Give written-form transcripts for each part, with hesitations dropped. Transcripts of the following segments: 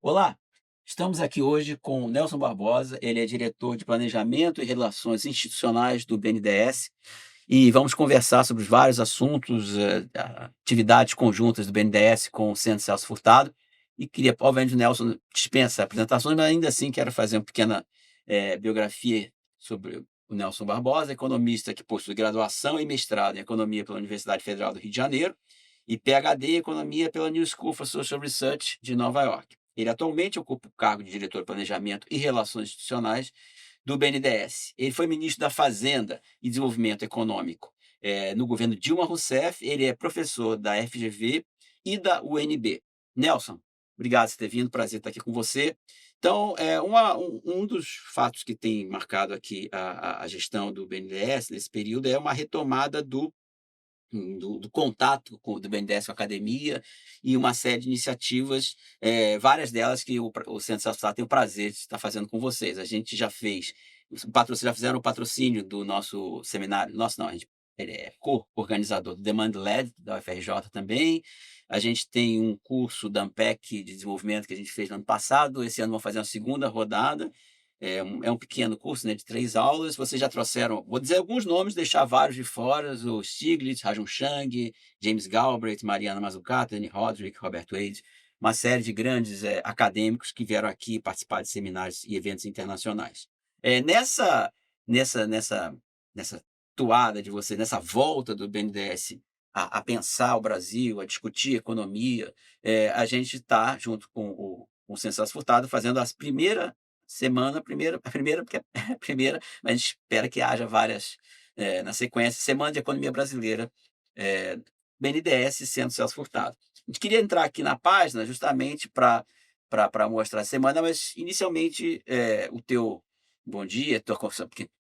Olá, estamos aqui hoje com o Nelson Barbosa, ele é diretor de Planejamento e Relações Institucionais do BNDES e vamos conversar sobre os vários assuntos, atividades conjuntas do BNDES com o Centro Celso Furtado. E queria, obviamente, o Nelson dispensa apresentações, mas ainda assim quero fazer uma pequena biografia sobre o Nelson Barbosa, economista que possui graduação e mestrado em Economia pela Universidade Federal do Rio de Janeiro e PhD em Economia pela New School for Social Research de Nova York. Ele atualmente ocupa o cargo de diretor de Planejamento e Relações Institucionais do BNDES. Ele foi ministro da Fazenda e Desenvolvimento Econômico no governo Dilma Rousseff. Ele é professor da FGV e da UNB. Nelson, obrigado por ter vindo, prazer estar aqui com você. Então, um dos fatos que tem marcado aqui a gestão do BNDES nesse período é uma retomada do contato do BNDES com a academia e uma série de iniciativas, várias delas que o Centro Safsat tem o prazer de estar fazendo com vocês. A gente já fez, já fizeram o patrocínio do nosso seminário, nosso não, ele é co-organizador do Demand Led, da UFRJ também. A gente tem um curso da Ampec de desenvolvimento que a gente fez no ano passado, esse ano vamos fazer uma segunda rodada, é um pequeno curso, né, de 3 aulas. Vocês já trouxeram, vou dizer alguns nomes, deixar vários de fora: o Stiglitz, Rajun Chang, James Galbraith, Mariana Mazzucato, Annie Roderick, Robert Wade, uma série de grandes acadêmicos que vieram aqui participar de seminários e eventos internacionais. Nessa, nessa toada de você, nessa volta do BNDES a pensar o Brasil, a discutir economia, a gente está, junto com o Censo Furtado, fazendo as primeiras semana, a primeira, porque é a primeira, mas a gente espera que haja várias na sequência, Semana de Economia Brasileira, BNDES e Centro Celso Furtado. A gente queria entrar aqui na página justamente para mostrar a semana, mas inicialmente o teu bom dia, tua, porque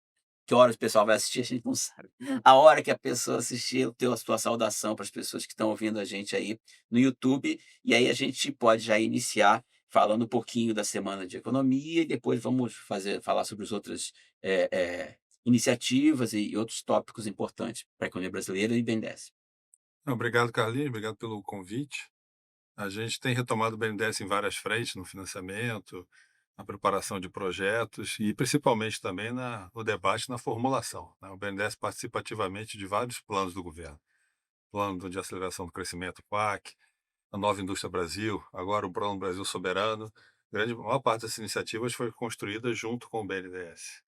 que horas o pessoal vai assistir, a gente não sabe. A hora que a pessoa assistir, a tua saudação para as pessoas que estão ouvindo a gente aí no YouTube, e aí a gente pode já iniciar falando um pouquinho da semana de economia e depois vamos falar sobre as outras iniciativas e outros tópicos importantes para a economia brasileira e BNDES. Obrigado, Carlinhos. Obrigado pelo convite. A gente tem retomado o BNDES em várias frentes, no financiamento, na preparação de projetos e principalmente também no debate, na formulação, né? O BNDES participa ativamente de vários planos do governo. Plano de aceleração do crescimento, PAC, a Nova Indústria Brasil, agora o Plano Brasil Soberano. A maior parte dessas iniciativas foi construída junto com o BNDES.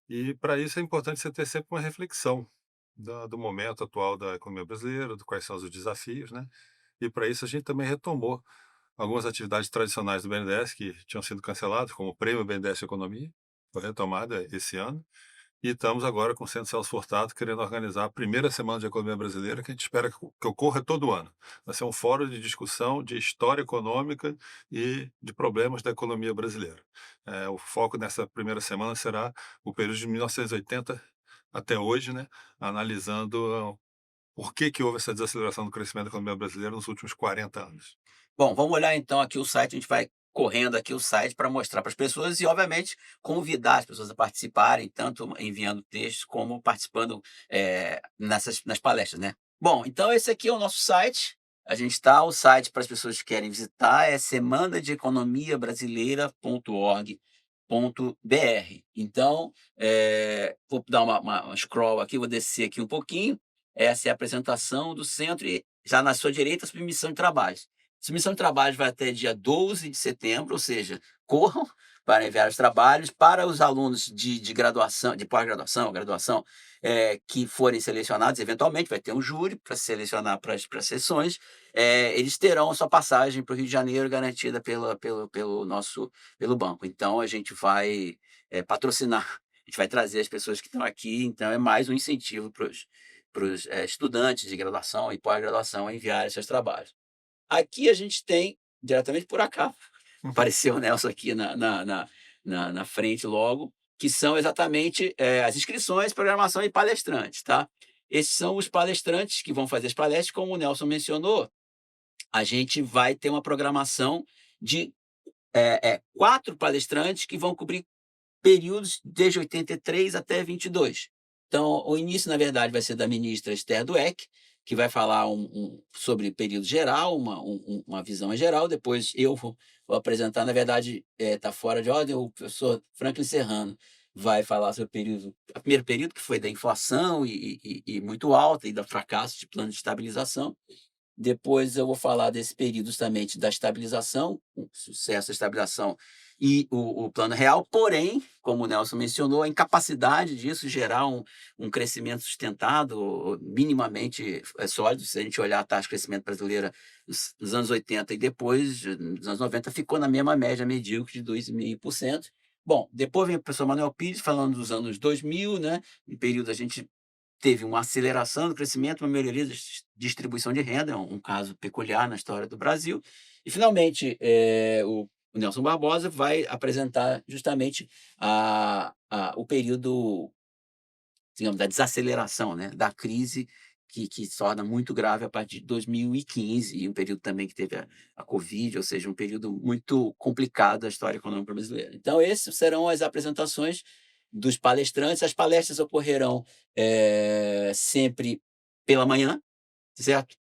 E para isso é importante você ter sempre uma reflexão do momento atual da economia brasileira, de quais são os desafios, né? E para isso a gente também retomou algumas atividades tradicionais do BNDES que tinham sido canceladas, como o Prêmio BNDES Economia, foi retomada esse ano. E estamos agora com o Centro Celso Furtado querendo organizar a primeira semana de economia brasileira, que a gente espera que ocorra todo ano. Vai ser um fórum de discussão de história econômica e de problemas da economia brasileira. O foco nessa primeira semana será o período de 1980 até hoje, né, analisando por que houve essa desaceleração do crescimento da economia brasileira nos últimos 40 anos. Bom, vamos olhar então aqui o site, a gente vai correndo aqui o site para mostrar para as pessoas e, obviamente, convidar as pessoas a participarem, tanto enviando textos como participando nas palestras, né? Bom, então esse aqui é o nosso site. A gente está, o site para as pessoas que querem visitar é semanadeeconomiabrasileira.org.br. Então, vou dar uma scroll aqui, vou descer aqui um pouquinho. Essa é a apresentação do centro e já na sua direita a submissão de trabalhos. Submissão de trabalhos vai até dia 12 de setembro, ou seja, corram para enviar os trabalhos para os alunos de graduação, de pós-graduação, graduação, que forem selecionados. Eventualmente vai ter um júri para selecionar para as sessões. Eles terão a sua passagem para o Rio de Janeiro garantida pelo banco. Então a gente vai patrocinar, a gente vai trazer as pessoas que estão aqui. Então é mais um incentivo para os estudantes de graduação e pós-graduação a enviarem seus trabalhos. Aqui a gente tem, diretamente por acaso, Uhum. apareceu o Nelson aqui na frente logo, que são exatamente as inscrições, programação e palestrantes, tá? Esses são os palestrantes que vão fazer as palestras, como o Nelson mencionou. A gente vai ter uma programação de 4 palestrantes que vão cobrir períodos desde 83 até 22. Então, o início, na verdade, vai ser da ministra Esther Dweck, que vai falar sobre período geral, uma visão em geral, depois eu vou apresentar, na verdade, está fora de ordem, o professor Franklin Serrano vai falar sobre o primeiro período, que foi da inflação e muito alta, e do fracasso de plano de estabilização. Depois eu vou falar desse período justamente da estabilização, o sucesso da estabilização e o plano real, porém, como o Nelson mencionou, a incapacidade disso gerar um crescimento sustentado, ou minimamente sólido. Se a gente olhar a taxa de crescimento brasileira nos anos 80 e depois, nos anos 90, ficou na mesma média medíocre de 2,5%. Bom, depois vem o professor Manuel Pires falando dos anos 2000, né? Um período a gente teve uma aceleração do crescimento, uma melhoria da distribuição de renda, é um caso peculiar na história do Brasil. E, finalmente, o Nelson Barbosa vai apresentar justamente o período, digamos, da desaceleração, né, da crise que se torna muito grave a partir de 2015, e um período também que teve a Covid, ou seja, um período muito complicado da história econômica brasileira. Então, esses serão as apresentações dos palestrantes. As palestras ocorrerão sempre pela manhã, certo?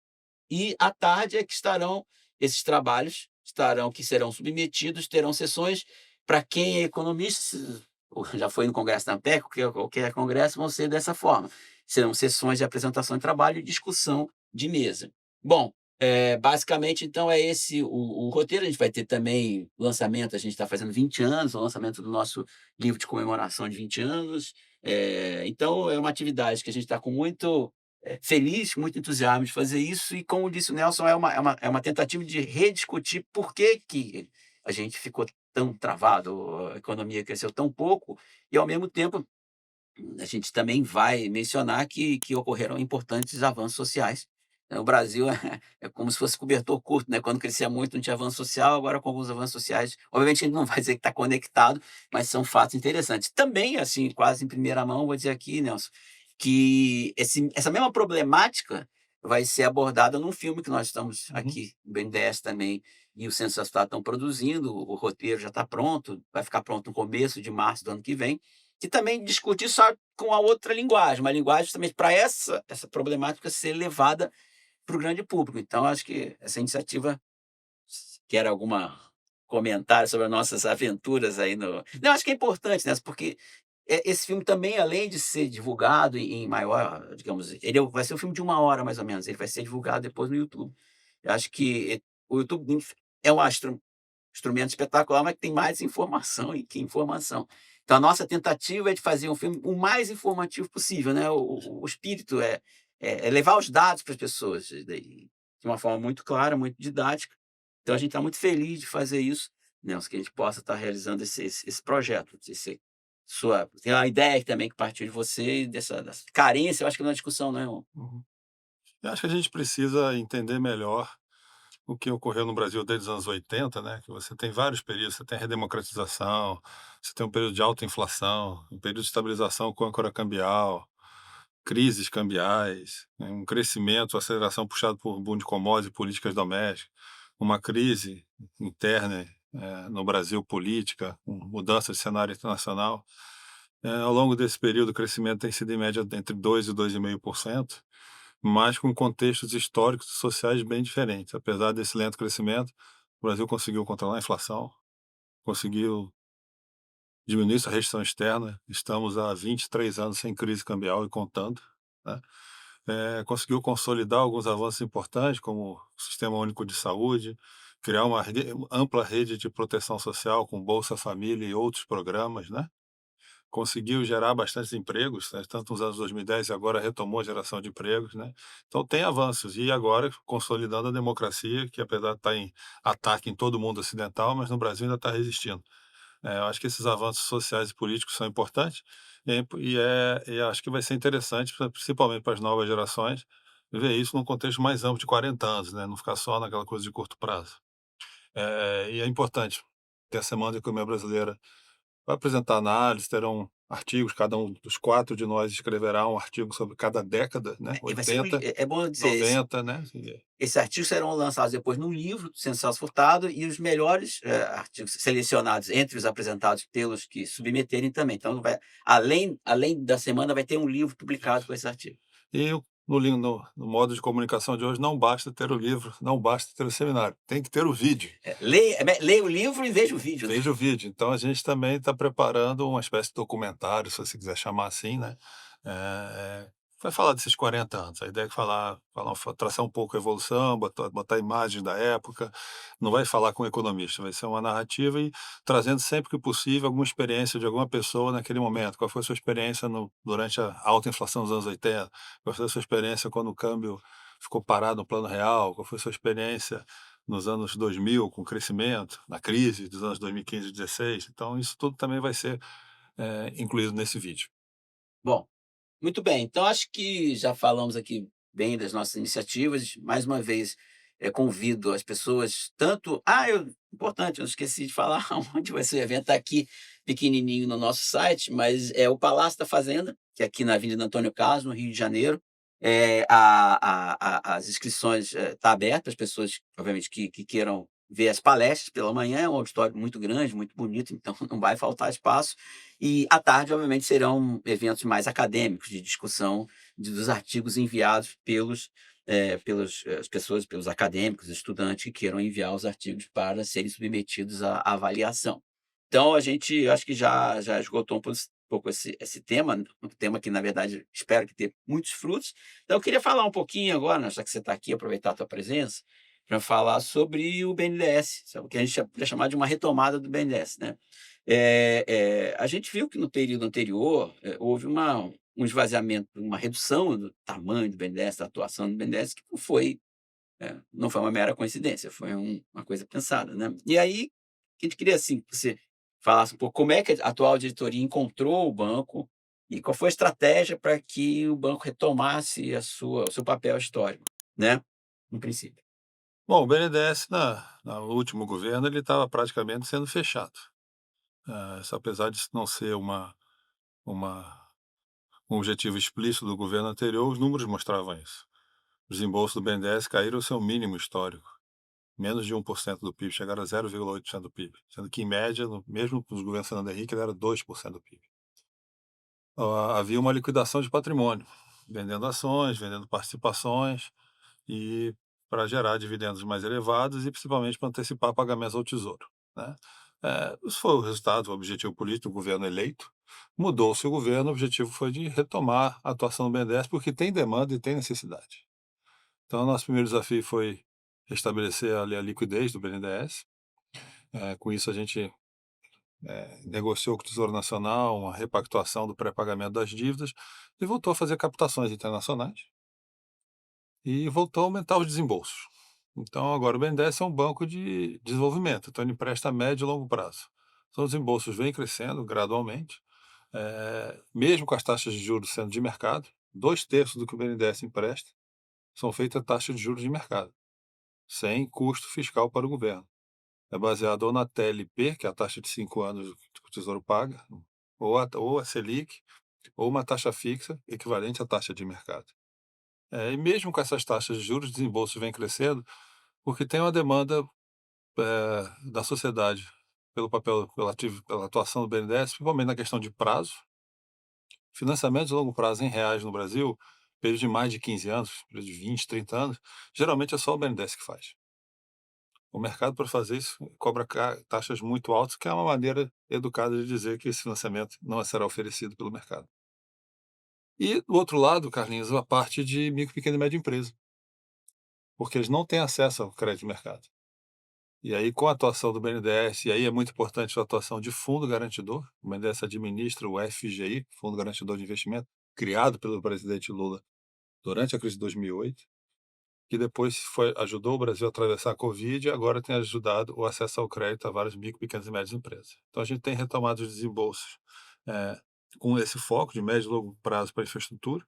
E à tarde é que estarão esses trabalhos, que serão submetidos, terão sessões para quem é economista, ou já foi no Congresso da ANPEC, qualquer congresso, vão ser dessa forma. Serão sessões de apresentação de trabalho e discussão de mesa. Bom, basicamente, então, é esse o roteiro. A gente vai ter também lançamento, a gente está fazendo 20 anos, o lançamento do nosso livro de comemoração de 20 anos. Então, é uma atividade que a gente está com muito feliz, muito entusiasmo de fazer isso, e como disse o Nelson, é uma tentativa de rediscutir por que a gente ficou tão travado, a economia cresceu tão pouco, e ao mesmo tempo a gente também vai mencionar que ocorreram importantes avanços sociais. O Brasil é como se fosse cobertor curto, né? Quando crescia muito não tinha avanço social, agora com alguns avanços sociais, obviamente a gente não vai dizer que está conectado, mas são fatos interessantes. Também, assim, quase em primeira mão, vou dizer aqui, Nelson, que essa mesma problemática vai ser abordada num filme que nós estamos Uhum. aqui, o BNDES também e o Censo Estado estão produzindo, o roteiro já está pronto, vai ficar pronto no começo de março do ano que vem, que também discute só com a outra linguagem, uma linguagem justamente para essa problemática ser levada para o grande público. Então, acho que essa iniciativa, quer alguma comentário sobre as nossas aventuras aí no. Não, acho que é importante, né? Porque esse filme também, além de ser divulgado em maior, digamos, vai ser um filme de 1 hora mais ou menos, ele vai ser divulgado depois no YouTube. Eu acho que o YouTube é um instrumento espetacular, mas que tem mais informação e que informação. Então, a nossa tentativa é de fazer um filme o mais informativo possível, né? O espírito é levar os dados para as pessoas de uma forma muito clara, muito didática. Então, a gente está muito feliz de fazer isso, Nelson, que a gente possa estar realizando esse projeto. Tem uma ideia também que partiu de você, dessa carência, eu acho que na discussão, não é? Uhum. Eu acho que a gente precisa entender melhor o que ocorreu no Brasil desde os anos 80, né, que você tem vários períodos, você tem a redemocratização, você tem um período de alta inflação, um período de estabilização com âncora cambial, crises cambiais, né, um crescimento, aceleração puxado por boom de commodities e políticas domésticas, uma crise interna no Brasil política, com mudança de cenário internacional. Ao longo desse período, o crescimento tem sido em média entre 2% e 2,5%, mas com contextos históricos e sociais bem diferentes. Apesar desse lento crescimento, o Brasil conseguiu controlar a inflação, conseguiu diminuir sua restrição externa, estamos há 23 anos sem crise cambial e contando, né? Conseguiu consolidar alguns avanços importantes, como o Sistema Único de Saúde, criar uma ampla rede de proteção social com Bolsa Família e outros programas, né? Conseguiu gerar bastantes empregos, né, tanto nos anos 2010 e agora retomou a geração de empregos, né. Então tem avanços, e agora consolidando a democracia, que apesar de estar em ataque em todo o mundo ocidental, mas no Brasil ainda está resistindo. Eu acho que esses avanços sociais e políticos são importantes, e acho que vai ser interessante, principalmente para as novas gerações, ver isso num contexto mais amplo de 40 anos, né, não ficar só naquela coisa de curto prazo. E é importante que a Semana da Economia Brasileira vai apresentar análise, terão artigos, cada um dos 4 de nós escreverá um artigo sobre cada década, né, E vai ser oitenta, é bom dizer, 90, né, esses artigos serão lançados depois num livro do Censo Furtado, e os melhores artigos selecionados entre os apresentados pelos que submeterem também. Então, além da semana, vai ter um livro publicado com esse artigo. e no modo de comunicação de hoje, não basta ter o livro, não basta ter o seminário, tem que ter o vídeo. Leia o livro e veja o vídeo, né. Veja o vídeo. Então a gente também está preparando uma espécie de documentário, se você quiser chamar assim, né, vai falar desses 40 anos. A ideia é traçar um pouco a evolução, botar imagens da época, não vai falar com um economista, vai ser uma narrativa e trazendo sempre que possível alguma experiência de alguma pessoa naquele momento. Qual foi a sua experiência durante a alta inflação dos anos 80? Qual foi a sua experiência quando o câmbio ficou parado no plano real? Qual foi a sua experiência nos anos 2000 com o crescimento, na crise dos anos 2015 e 16? Então isso tudo também vai ser, incluído nesse vídeo. Bom, muito bem, então acho que já falamos aqui bem das nossas iniciativas. Mais uma vez, convido as pessoas tanto importante, eu esqueci de falar onde vai ser o evento, está aqui pequenininho no nosso site, mas é o Palácio da Fazenda, que é aqui na Avenida Antônio Carlos, no Rio de Janeiro. As inscrições, tá aberta, as pessoas, obviamente, que queiram ver as palestras pela manhã. É um auditório muito grande, muito bonito, então não vai faltar espaço. E à tarde, obviamente, serão eventos mais acadêmicos, de discussão dos artigos enviados pelas as pessoas, pelos acadêmicos, estudantes que queiram enviar os artigos para serem submetidos à avaliação. Então a gente acho que já esgotou pouco esse tema, né, um tema que, na verdade, espero que dê muitos frutos. Então eu queria falar um pouquinho agora, né, já que você está aqui, aproveitar a tua presença, para falar sobre o BNDES, sabe, o que a gente poderia chamar de uma retomada do BNDES, né. A gente viu que no período anterior, houve um esvaziamento, uma redução do tamanho do BNDES, da atuação do BNDES, que não foi uma mera coincidência, foi uma coisa pensada, né. E aí, a gente queria, assim, que você falasse um pouco como é que a atual diretoria encontrou o banco e qual foi a estratégia para que o banco retomasse o seu papel histórico, né, no princípio. Bom, o BNDES no último governo ele estava praticamente sendo fechado. Isso apesar de não ser uma um objetivo explícito do governo anterior, os números mostravam isso. Os desembolsos do BNDES caíram ao seu mínimo histórico, menos de 1% do PIB, chegaram a 0,8% do PIB, sendo que em média, mesmo com os governos Fernando Henrique, ele era 2% do PIB. Havia uma liquidação de patrimônio, vendendo ações, vendendo participações e para gerar dividendos mais elevados e principalmente para antecipar pagamentos ao Tesouro, né. Isso foi o resultado, o objetivo político do governo eleito. Mudou-se o governo, o objetivo foi de retomar a atuação do BNDES, porque tem demanda e tem necessidade. Então, nosso primeiro desafio foi restabelecer ali a liquidez do BNDES. Com isso a gente, negociou com o Tesouro Nacional uma repactuação do pré-pagamento das dívidas e voltou a fazer captações internacionais e voltou a aumentar os desembolsos. Então agora o BNDES é um banco de desenvolvimento, então ele empresta a médio e longo prazo. Então os desembolsos vêm crescendo gradualmente, mesmo com as taxas de juros sendo de mercado, 2/3 do que o BNDES empresta são feitas a taxa de juros de mercado, sem custo fiscal para o governo. É baseado ou na TLP, que é a taxa de 5 anos que o Tesouro paga, ou a Selic, ou uma taxa fixa equivalente à taxa de mercado. E mesmo com essas taxas de juros, os desembolsos vêm crescendo, porque tem uma demanda, da sociedade pelo papel, pela atuação do BNDES, principalmente na questão de prazo. Financiamentos de longo prazo em reais no Brasil, período de mais de 15 anos, período de 20, 30 anos, geralmente é só o BNDES que faz. O mercado, para fazer isso, cobra taxas muito altas, que é uma maneira educada de dizer que esse financiamento não será oferecido pelo mercado. E, do outro lado, Carlinhos, a parte de micro, pequena e média empresa, porque eles não têm acesso ao crédito de mercado. E aí, com a atuação do BNDES, e aí é muito importante a atuação de fundo garantidor, o BNDES administra o FGI, Fundo Garantidor de Investimento, criado pelo presidente Lula durante a crise de 2008, que depois ajudou o Brasil a atravessar a Covid e agora tem ajudado o acesso ao crédito a várias micro, pequenas e médias empresas. Então a gente tem retomado os desembolsos, eh, com esse foco de médio e longo prazo para infraestrutura,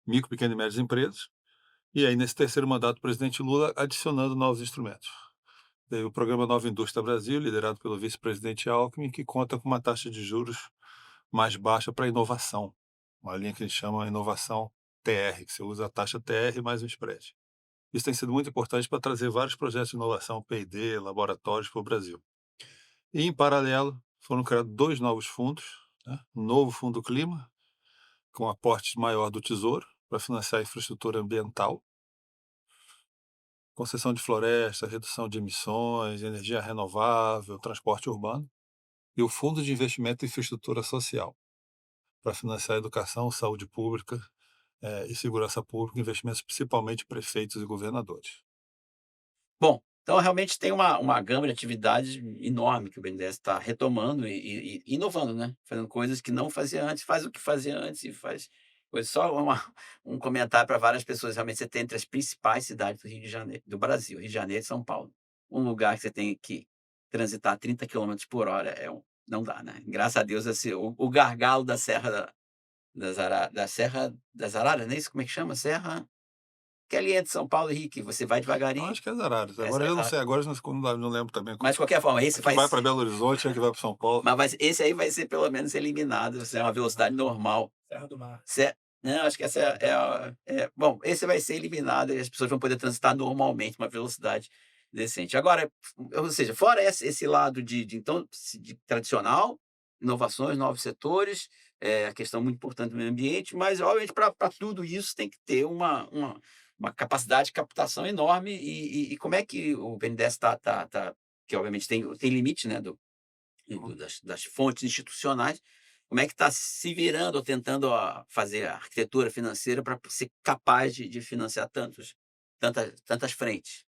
micro, pequenas e médias empresas, e aí nesse terceiro mandato do presidente Lula adicionando novos instrumentos. Teve o programa Nova Indústria Brasil, liderado pelo vice-presidente Alckmin, que conta com uma taxa de juros mais baixa para inovação, uma linha que a gente chama inovação TR, que você usa a taxa TR mais um spread. Isso tem sido muito importante para trazer vários projetos de inovação, P&D, laboratórios para o Brasil. E, em paralelo, foram criados 2 novos fundos, né? Um novo Fundo Clima, com aporte maior do Tesouro, para financiar infraestrutura ambiental, concessão de floresta, redução de emissões, energia renovável, transporte urbano, e o Fundo de Investimento em Infraestrutura Social, para financiar educação, saúde pública, e segurança pública, investimentos principalmente prefeitos e governadores. Bom, então realmente tem uma gama de atividades enorme que o BNDES está retomando e inovando, né, fazendo coisas que não fazia antes, faz o que fazia antes e faz coisas só um comentário para várias pessoas, realmente você tem entre as principais cidades do Rio de Janeiro do Brasil, Rio de Janeiro e São Paulo, um lugar que você tem que transitar 30 km/h não dá, né, graças a Deus esse o gargalo da Serra da Serra das Araras, não é isso? Como é que chama? Serra que ali entre São Paulo e Rio, que você vai Eu devagarinho, acho que é Araras, essa agora é eu não exato. sei, agora eu não lembro também Mas de qualquer forma, a que vai para Belo Horizonte e a que vai para São Paulo. esse aí vai ser pelo menos eliminado, se é uma velocidade normal. Serra do Mar. Se não, acho que essa bom, esse vai ser eliminado e as pessoas vão poder transitar normalmente, uma velocidade decente. Agora, ou seja, fora esse lado de então, de tradicional, inovações, novos setores, a questão muito importante do meio ambiente, mas obviamente para tudo isso tem que ter uma capacidade de captação enorme e como é que o BNDES está que obviamente tem limite, né, Uhum. das fontes institucionais, como é que está se virando ou tentando fazer a arquitetura financeira para ser capaz de financiar tantas frentes?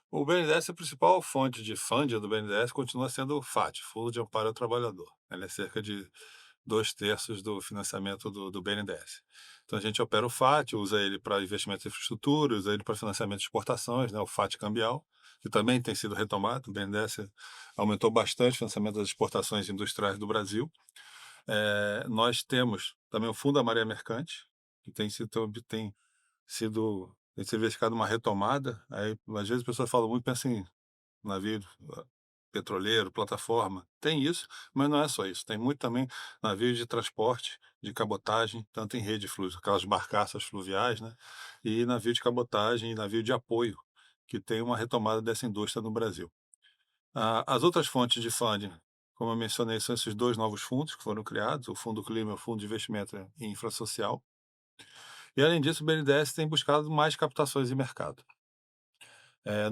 O BNDES, a principal fonte de funding do BNDES continua sendo o FAT, Fundo de Amparo ao Trabalhador. Ele é cerca de 2/3 do financiamento do BNDES. Então a gente opera o FAT, usa ele para investimento em infraestrutura, usa ele para financiamento de exportações, né, o FAT cambial, que também tem sido retomado. O BNDES aumentou bastante o financiamento das exportações industriais do Brasil. Nós temos também o Fundo da Maré Mercante, que tem sido verificado uma retomada. Aí, às vezes, as pessoas falam muito, pensam em navio petroleiro, plataforma. Tem isso, mas não é só isso. Tem muito também navio de transporte, de cabotagem, tanto em rede fluvial, aquelas barcaças fluviais, né? E navio de cabotagem e navio de apoio, que tem uma retomada dessa indústria no Brasil. As outras fontes de funding, como eu mencionei, são esses dois novos fundos que foram criados, o Fundo Clima e o Fundo de Investimento em Infrasocial. E, além disso, o BNDES tem buscado mais captações de mercado.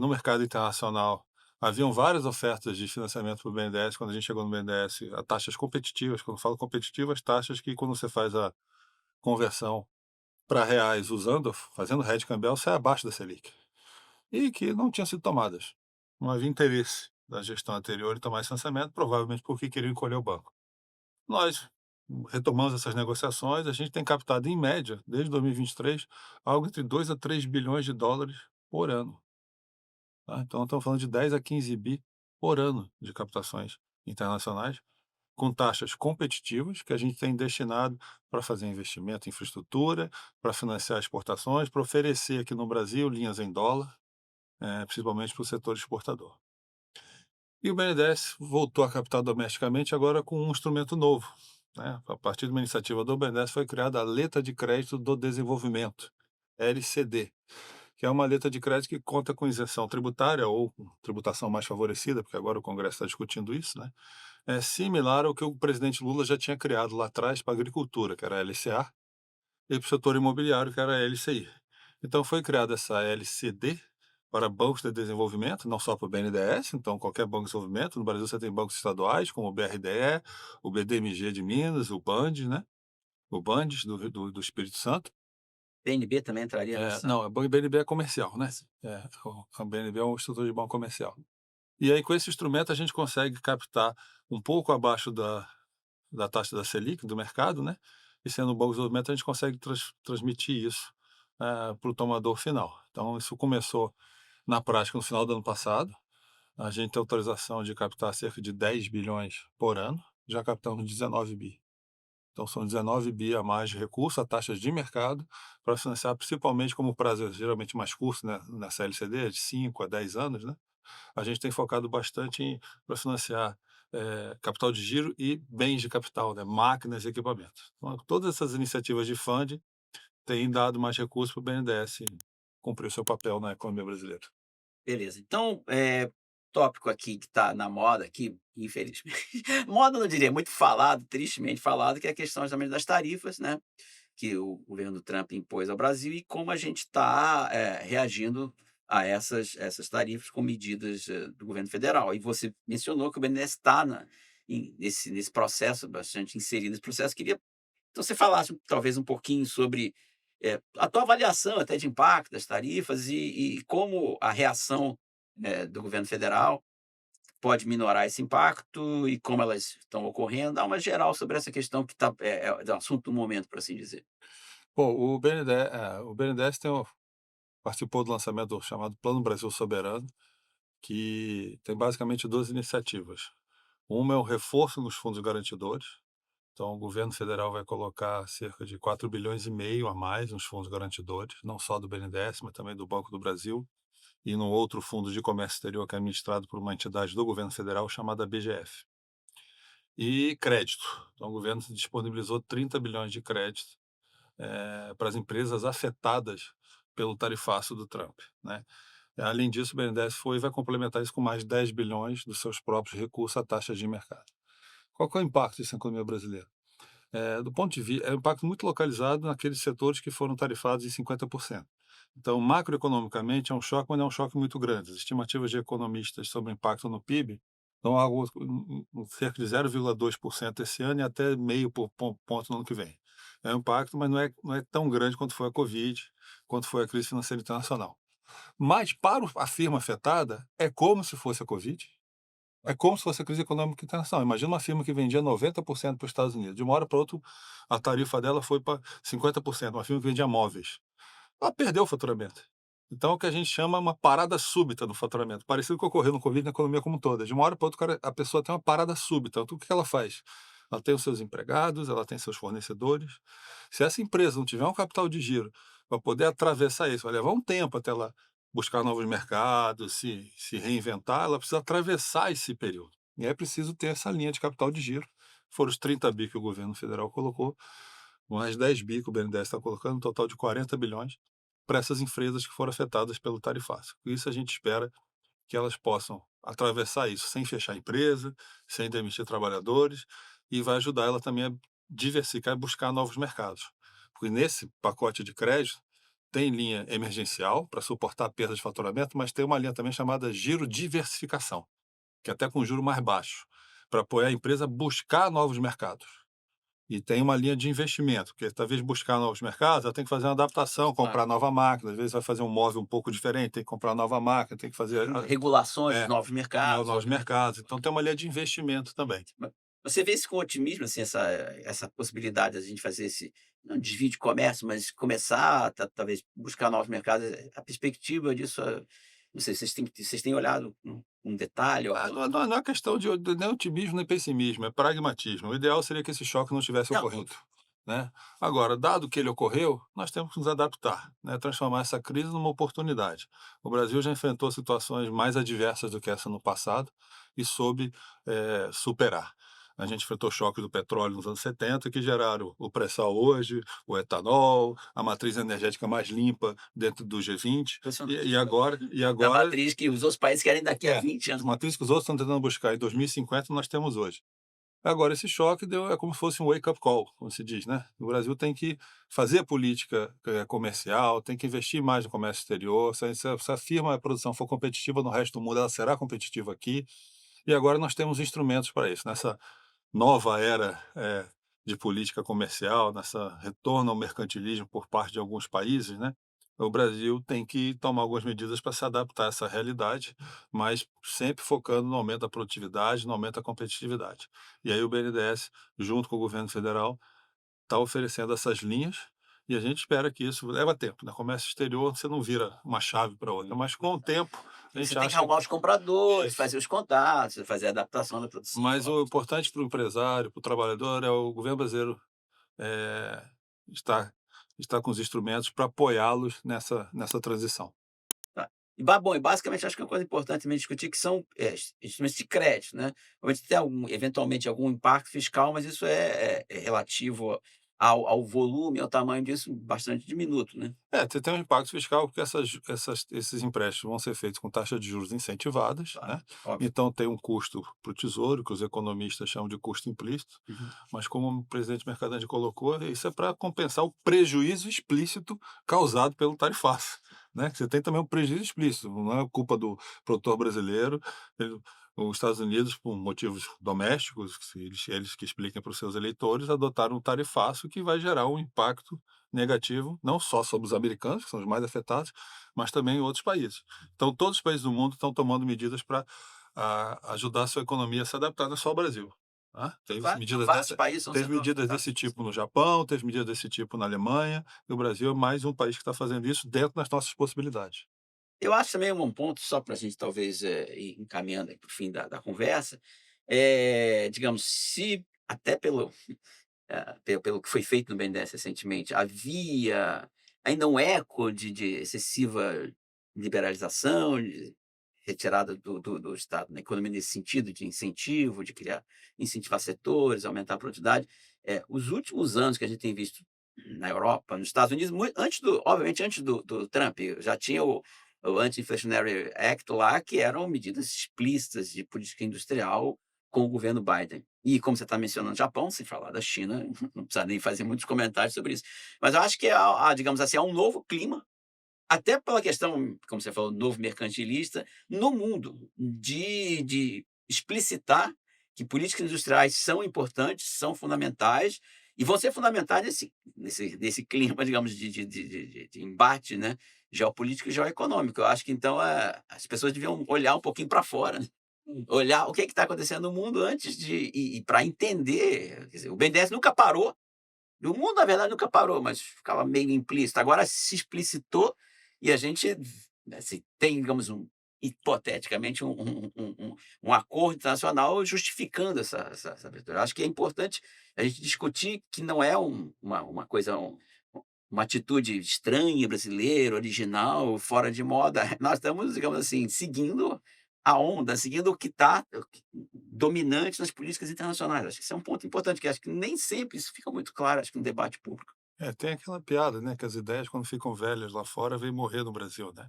No mercado internacional, haviam várias ofertas de financiamento para o BNDES quando a gente chegou no BNDES, a taxas competitivas. Quando eu falo competitivas, taxas que, quando você faz a conversão para reais fazendo hedge cambial, sai abaixo da Selic. E que não tinham sido tomadas. Não havia interesse da gestão anterior em tomar esse financiamento, provavelmente porque queriam encolher o banco. Nós retomamos essas negociações, a gente tem captado, em média, desde 2023, algo entre 2 a 3 bilhões de dólares por ano. Tá? Então, estamos falando de 10 a 15 bi por ano de captações internacionais, com taxas competitivas que a gente tem destinado para fazer investimento em infraestrutura, para financiar exportações, para oferecer aqui no Brasil linhas em dólar, principalmente para o setor exportador. E o BNDES voltou a captar domesticamente agora com um instrumento novo, né? A partir de uma iniciativa do BNDES foi criada a Letra de Crédito do Desenvolvimento, LCD, que é uma letra de crédito que conta com isenção tributária ou com tributação mais favorecida, porque agora o Congresso está discutindo isso, né? É similar ao que o presidente Lula já tinha criado lá atrás para a agricultura, que era a LCA, e para o setor imobiliário, que era a LCI. Então foi criada essa LCD para bancos de desenvolvimento, não só para o BNDES, então qualquer banco de desenvolvimento. No Brasil você tem bancos estaduais, como o BRDE, o BDMG de Minas, o BANDES, né? O BANDES do Espírito Santo. PNB também entraria nessa. Não, o BNB é comercial, né? O BNB é um estrutura de banco comercial. E aí, com esse instrumento, a gente consegue captar um pouco abaixo da taxa da Selic, do mercado, né? E, sendo um bom desenvolvimento, a gente consegue transmitir isso para o tomador final. Então, isso começou na prática no final do ano passado. A gente tem autorização de captar cerca de 10 bilhões por ano, já captamos 19 bi. Então, são 19 bi a mais de recurso, a taxas de mercado, para financiar, principalmente como o prazo é geralmente mais curto, né, nessa LCD, de 5 a 10 anos, né? A gente tem focado bastante para financiar capital de giro e bens de capital, né, máquinas e equipamentos. Então, todas essas iniciativas de funding têm dado mais recursos para o BNDES cumprir o seu papel na economia brasileira. Beleza. Então, tópico aqui que está na moda aqui, infelizmente, moda eu não diria, muito falado, tristemente falado, que é a questão justamente das tarifas, né. que o governo Trump impôs ao Brasil e como a gente está reagindo a essas tarifas com medidas do governo federal. E você mencionou que o BNDES está nesse processo, bastante inserido nesse processo. Queria então você falasse talvez um pouquinho sobre a tua avaliação até de impacto das tarifas e como a reação do governo federal pode minorar esse impacto e como elas estão ocorrendo. Dá uma geral sobre essa questão que é o assunto do momento, por assim dizer. Bom, o BNDES participou do lançamento do chamado Plano Brasil Soberano, que tem basicamente 2 iniciativas. Uma é o reforço nos fundos garantidores, então o governo federal vai colocar cerca de 4,5 bilhões a mais nos fundos garantidores, não só do BNDES, mas também do Banco do Brasil, e num outro fundo de comércio exterior que é administrado por uma entidade do governo federal chamada BGF. E crédito, então o governo disponibilizou 30 bilhões de crédito para as empresas afetadas pelo tarifaço do Trump, né. Além disso, o BNDES foi e vai complementar isso com mais 10 bilhões dos seus próprios recursos à taxa de mercado. Qual que é o impacto disso na economia brasileira? Do ponto de vista, é um impacto muito localizado naqueles setores que foram tarifados em 50%. Então, macroeconomicamente, é um choque, mas não é um choque muito grande. As estimativas de economistas sobre o impacto no PIB dão algo cerca de 0,2% esse ano e até meio ponto no ano que vem. É um impacto, mas não é tão grande quanto foi a Covid, quanto foi a crise financeira internacional. Mas para a firma afetada, é como se fosse a Covid, é como se fosse a crise econômica internacional. Imagina uma firma que vendia 90% para os Estados Unidos. De uma hora para outra, a tarifa dela foi para 50%. Uma firma que vendia móveis. Ela perdeu o faturamento. Então, é o que a gente chama uma parada súbita no faturamento. Parecido com o que ocorreu no Covid na economia como toda. De uma hora para outra, a pessoa tem uma parada súbita. Então, o que ela faz? Ela tem os seus empregados, ela tem seus fornecedores. Se essa empresa não tiver um capital de giro para poder atravessar isso, vai levar um tempo até ela buscar novos mercados, se reinventar, ela precisa atravessar esse período. E é preciso ter essa linha de capital de giro. Foram os 30 bi que o governo federal colocou, mais 10 bi que o BNDES está colocando, um total de 40 bilhões para essas empresas que foram afetadas pelo tarifaço. Com isso, a gente espera que elas possam atravessar isso sem fechar a empresa, sem demitir trabalhadores, e vai ajudar ela também a diversificar e buscar novos mercados. Porque nesse pacote de crédito tem linha emergencial para suportar a perda de faturamento, mas tem uma linha também chamada giro diversificação, que é até com juro mais baixo, para apoiar a empresa a buscar novos mercados. E tem uma linha de investimento, porque talvez buscar novos mercados, ela tem que fazer uma adaptação, Claro. comprar nova máquina, às vezes vai fazer um móvel um pouco diferente, tem que comprar nova máquina, tem que fazer Regulações dos é, novos mercados, novos obviamente. mercados. Então tem uma linha de investimento também. Ma Você vê isso com otimismo, assim, essa possibilidade da gente fazer esse não desvio de comércio, mas começar a talvez buscar novos mercados, a perspectiva disso, não sei, vocês têm olhado com detalhe ou Não é questão de nem otimismo nem pessimismo, é pragmatismo. O ideal seria que esse choque não tivesse não, ocorrido, né. Agora, dado que ele ocorreu, nós temos que nos adaptar, né, transformar essa crise numa oportunidade. O Brasil já enfrentou situações mais adversas do que essa no passado e soube, superar. A gente enfrentou choques do petróleo nos anos 70 que geraram o pré-sal hoje, o etanol, a matriz energética mais limpa dentro do G20, e impressionante. e agora e Da agora matriz que os outros países querem daqui a é, 20 as anos. matrizes que os outros estão tentando buscar em 2050, nós temos hoje. Agora, esse choque é como se fosse um wake-up call, como se diz, né? O Brasil tem que fazer política comercial, tem que investir mais no comércio exterior. Se a firma, a produção for competitiva no resto do mundo, ela será competitiva aqui. E agora nós temos instrumentos para isso. Nessa nova era de política comercial, nessa retorno ao mercantilismo por parte de alguns países, né? O Brasil tem que tomar algumas medidas para se adaptar a essa realidade, mas sempre focando no aumento da produtividade, no aumento da competitividade. E aí o BNDES, junto com o governo federal, está oferecendo essas linhas e a gente espera que isso leva tempo. No comércio exterior você não vira uma chave para outra, mas com o tempo a Você gente tem que acha arrumar que os compradores, isso. fazer os contatos, fazer a adaptação da produção. Mas o importante para o empresário, para o trabalhador, é o governo brasileiro eh, está está com os instrumentos para apoiá-los nessa transição. Tá. Bom, e basicamente acho que é uma coisa importante também discutir que são, instrumentos de crédito, né. Obviamente tem eventualmente algum impacto fiscal, mas isso é relativo ao volume, ao tamanho disso, bastante diminuto, né. É, você tem um impacto fiscal, porque esses empréstimos vão ser feitos com taxas de juros incentivadas, Claro, né, óbvio. então tem um custo para o Tesouro, que os economistas chamam de custo implícito, Uhum. mas como o presidente Mercadante colocou, isso é para compensar o prejuízo explícito causado pelo tarifaço, né, que você tem também um prejuízo explícito, não é culpa do produtor brasileiro, ele os Estados Unidos, por motivos domésticos, se eles que expliquem para os seus eleitores, adotaram um tarifaço que vai gerar um impacto negativo, não só sobre os americanos, que são os mais afetados, mas também em outros países. Então, todos os países do mundo estão tomando medidas para ajudar a sua economia a se adaptar, não é só o Brasil. Tá? Claro, não, vários países estão Teve sendo medidas afetados desse por isso, tipo né. no Japão, teve medidas desse tipo na Alemanha, e o Brasil é mais um país que está fazendo isso dentro das nossas possibilidades. Eu acho também um ponto, só para a gente talvez, ir encaminhando para o fim da conversa, digamos, se até pelo que foi feito no BNDES recentemente, havia ainda um eco de excessiva liberalização, de retirada do Estado na economia nesse sentido de incentivo, de criar incentivar setores, aumentar a produtividade. Os últimos anos que a gente tem visto na Europa, nos Estados Unidos, antes obviamente antes do Trump, já tinha o Anti-Inflationary Act lá, que eram medidas explícitas de política industrial com o governo Biden. E como você está mencionando o Japão, sem falar da China, não precisa nem fazer muitos comentários sobre isso. Mas eu acho que digamos assim, há um novo clima, até pela questão, como você falou, novo mercantilista, no mundo, de explicitar que políticas industriais são importantes, são fundamentais, e vão ser fundamentais nesse clima, digamos, de embate, né, geopolítico e geoeconômico. Eu acho que então, as pessoas deviam olhar um pouquinho para fora, né, olhar o que está acontecendo no mundo antes e para entender, quer dizer, o BNDES nunca parou, o mundo na verdade nunca parou, mas ficava meio implícito, agora se explicitou e a gente, né, se tem, digamos, hipoteticamente, um acordo internacional justificando essa abertura. Acho que é importante a gente discutir que não é uma coisa, uma atitude estranha, brasileira, original, fora de moda. Nós estamos, digamos assim, seguindo a onda, seguindo o que está dominante nas políticas internacionais. Acho que isso é um ponto importante, que acho que nem sempre isso fica muito claro, acho que no debate público. É, tem aquela piada, né, que as ideias, quando ficam velhas lá fora, vêm morrer no Brasil, né?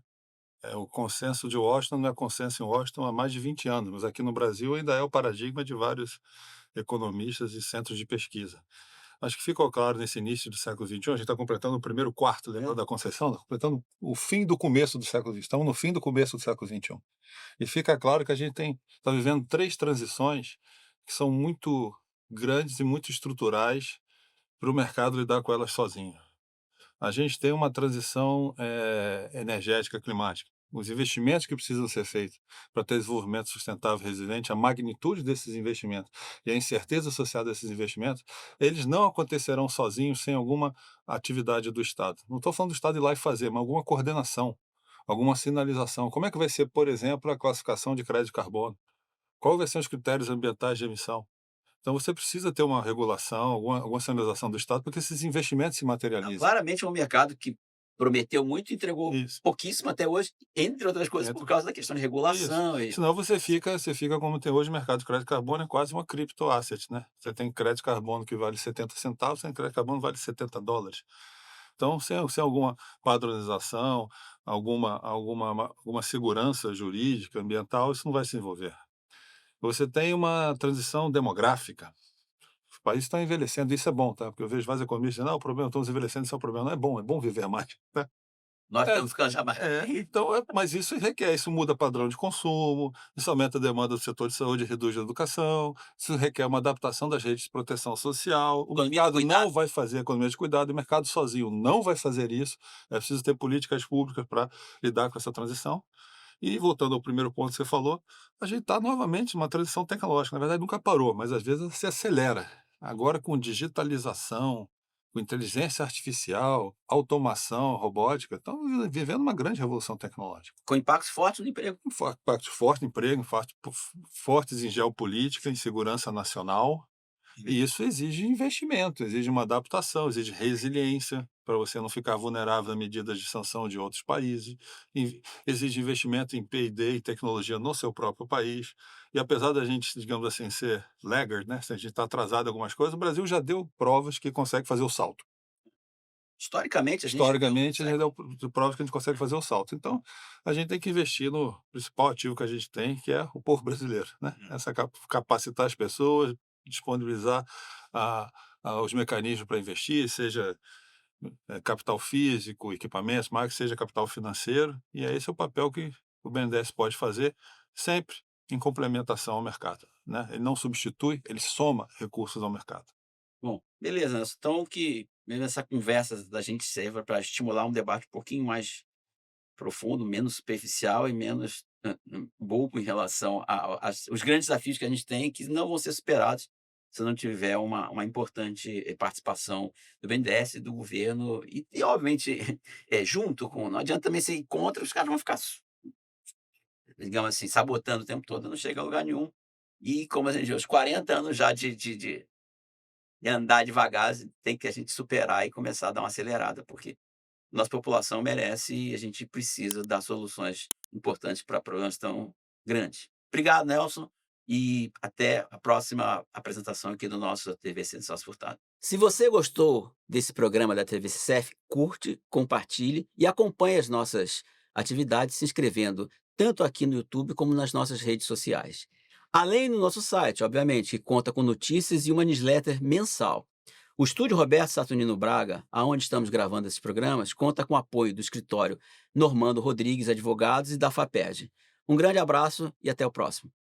O consenso de Washington não é consenso em Washington há mais de 20 anos, mas aqui no Brasil ainda é o paradigma de vários economistas e centros de pesquisa. Acho que ficou claro nesse início do século XXI, a gente está completando o primeiro quarto, lembra da Conceição? Está completando o fim do começo do século XX, estamos no fim do começo do século XXI. E fica claro que a gente está vivendo três transições que são muito grandes e muito estruturais para o mercado lidar com elas sozinho. A gente tem uma transição energética climática. Os investimentos que precisam ser feitos para ter desenvolvimento sustentável e resiliente, a magnitude desses investimentos e a incerteza associada a esses investimentos, eles não acontecerão sozinhos sem alguma atividade do Estado. Não estou falando do Estado ir lá e fazer, mas alguma coordenação, alguma sinalização. Como é que vai ser, por exemplo, a classificação de crédito de carbono? Qual vai ser os critérios ambientais de emissão? Então você precisa ter uma regulação, alguma sinalização do Estado para que esses investimentos se Não, materializem. claramente é um mercado que prometeu muito e entregou Isso. pouquíssimo até hoje, entre outras coisas por Entra causa da questão de isso. regulação e Senão você fica como tem hoje o mercado de crédito de carbono, é quase uma criptoasset, né. Você tem crédito de carbono que vale 70 centavos, tem crédito de carbono que vale $70. Então, sem alguma padronização, alguma segurança jurídica, ambiental, isso não vai se envolver. Você tem uma transição demográfica. Os países estão envelhecendo, isso é bom, tá, porque eu vejo vários economistas dizendo: "Não, o problema estamos envelhecendo, isso é o problema". Não é bom viver mais, né. nós É, estamos ficando já mais então mas isso requer, isso muda padrão de consumo, isso aumenta a demanda do setor de saúde e reduz a educação, isso requer uma adaptação das redes de proteção social. O economia de mercado não cuidado. vai fazer a economia de cuidado, o mercado sozinho não vai fazer isso, é preciso ter políticas públicas para lidar com essa transição. E voltando ao primeiro ponto que você falou, a gente está novamente numa transição tecnológica, na verdade nunca parou, mas às vezes se acelera. Agora com digitalização, com inteligência artificial, automação, robótica, estamos vivendo uma grande revolução tecnológica. Com impactos fortes no emprego. Impacto forte no emprego, fortes em geopolítica, em segurança nacional. E isso exige investimento, exige uma adaptação, exige resiliência para você não ficar vulnerável a medidas de sanção de outros países, exige investimento em P&D e tecnologia no seu próprio país. E apesar da gente, digamos assim, ser laggard, né, se a gente está atrasado em algumas coisas, o Brasil já deu provas que consegue fazer o salto. Historicamente, a gente Historicamente, já consegue. deu provas que a gente consegue fazer o salto. Então, a gente tem que investir no principal ativo que a gente tem, que é o povo brasileiro, né? Essa capacitar as pessoas, disponibilizar a os mecanismos para investir, seja, capital físico, equipamentos, mais que seja capital financeiro, e é esse o papel que o BNDES pode fazer, sempre em complementação ao mercado, né? Ele não substitui, ele soma recursos ao mercado. Bom, beleza, Nelson. Então que mesmo essa conversa da gente serva para estimular um debate um pouquinho mais profundo, menos superficial e menos, bobo em relação a às os grandes desafios que a gente tem, que não vão ser superados se não tiver uma importante, participação do BNDES, do governo e obviamente, junto com não adianta também ser contra, os caras vão ficar digamos assim, sabotando o tempo todo, não chega a lugar nenhum. E como a gente vê, os 40 anos já de andar devagar, tem que a gente superar e começar a dar uma acelerada, porque nossa população merece e a gente precisa dar soluções importantes para problemas tão grandes. Obrigado, Nelson, e até a próxima apresentação aqui do nosso TVC Celso Furtado. Se você gostou desse programa da TV CCF, curte, compartilhe e acompanhe as nossas atividades se inscrevendo tanto aqui no YouTube como nas nossas redes sociais. Além do nosso site, obviamente, que conta com notícias e uma newsletter mensal. O estúdio Roberto Saturnino Braga, aonde estamos gravando esses programas, conta com o apoio do escritório Normando Rodrigues Advogados e da FAPERJ. Um grande abraço e até o próximo.